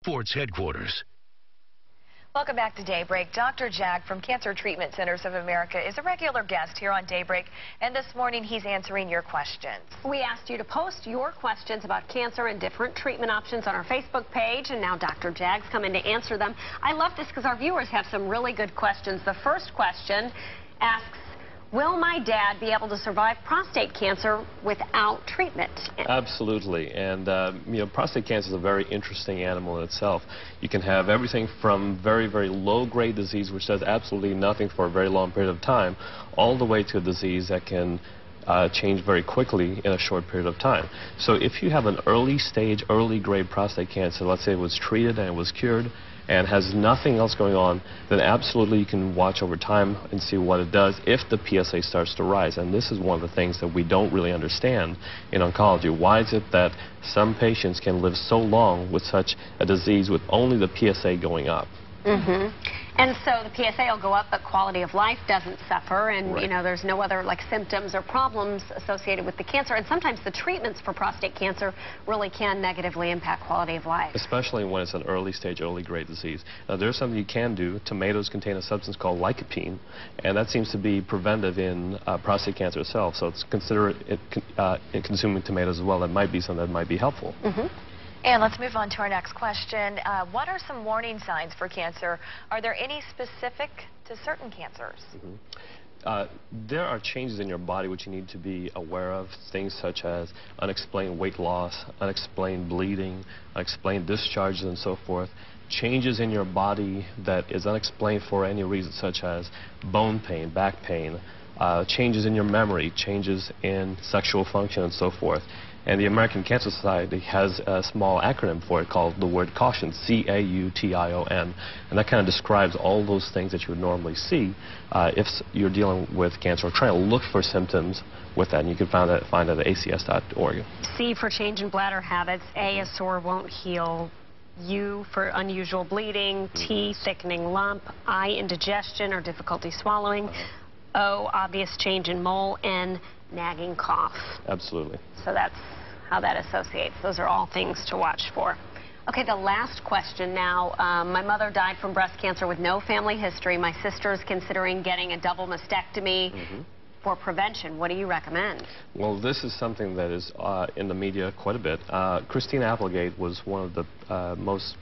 Sports headquarters. Welcome back to Daybreak. Dr. Jag from Cancer Treatment Centers of America is a regular guest here on Daybreak, and this morning he's answering your questions. We asked you to post your questions about cancer and different treatment options on our Facebook page, and now Dr. Jag's coming to answer them. I love this because our viewers have some really good questions. The first question asks, will my dad be able to survive prostate cancer without treatment? Absolutely. And, prostate cancer is a very interesting animal in itself. You can have everything from very, very low-grade disease, which does absolutely nothing for a very long period of time, all the way to a disease that can change very quickly in a short period of time. So if you have an early-stage, early-grade prostate cancer, let's say it was treated and it was cured, and has nothing else going on, then absolutely you can watch over time and see what it does if the PSA starts to rise. And this is one of the things that we don't really understand in oncology. Why is it that some patients can live so long with such a disease with only the PSA going up? And so the PSA will go up, but quality of life doesn't suffer, and Right. There's no other symptoms or problems associated with the cancer. And sometimes the treatments for prostate cancer really can negatively impact quality of life. Especially when it's an early stage, early grade disease. Now there's something you can do. Tomatoes contain a substance called lycopene, and that seems to be preventive in prostate cancer itself. So it's consider it in consuming tomatoes as well. That might be something that might be helpful. And let's move on to our next question. What are some warning signs for cancer? Are there any specific to certain cancers? There are changes in your body which you need to be aware of, things such as unexplained weight loss, unexplained bleeding, unexplained discharges, and so forth. Changes in your body that is unexplained for any reason, such as bone pain, back pain, changes in your memory, changes in sexual function, and so forth. And the American Cancer Society has a small acronym for it called the word CAUTION, C-A-U-T-I-O-N. And that kind of describes all those things that you would normally see if you're dealing with cancer or trying to look for symptoms with that. And you can find that at acs.org. C for change in bladder habits. A, a sore won't heal. U for unusual bleeding. T, thickening lump. I, indigestion or difficulty swallowing. O, obvious change in mole. N, nagging cough. Absolutely. So that's how that associates. Those are all things to watch for. Okay, the last question now. My mother died from breast cancer with no family history. My sister is considering getting a double mastectomy for prevention. What do you recommend? Well, this is something that is in the media quite a bit. Christine Applegate was one of the most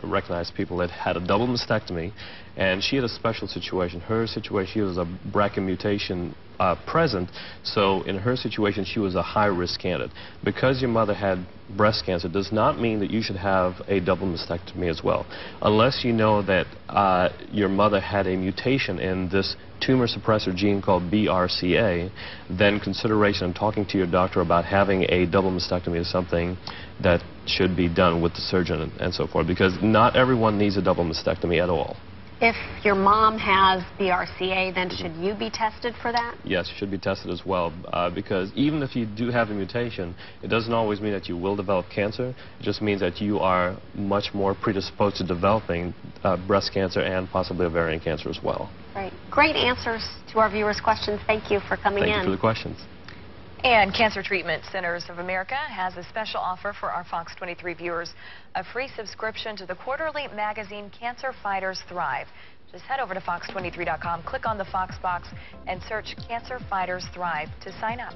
recognized people that had a double mastectomy, and she had a special situation. Her situation, she was a BRCA mutation present, so in her situation she was a high-risk candidate. Because your mother had breast cancer does not mean that you should have a double mastectomy as well, unless you know that your mother had a mutation in this tumor suppressor gene called BRCA. Then consideration and talking to your doctor about having a double mastectomy is something that should be done with the surgeon and so forth, because not everyone needs a double mastectomy at all. If your mom has BRCA, then should you be tested for that? Yes, you should be tested as well, because even if you do have a mutation, it doesn't always mean that you will develop cancer. It just means that you are much more predisposed to developing breast cancer and possibly ovarian cancer as well. Right. Great answers to our viewers' questions. Thank you for coming in. Thank you for the questions. And Cancer Treatment Centers of America has a special offer for our Fox 23 viewers, a free subscription to the quarterly magazine Cancer Fighters Thrive. Just head over to fox23.com, click on the Fox box, and search Cancer Fighters Thrive to sign up.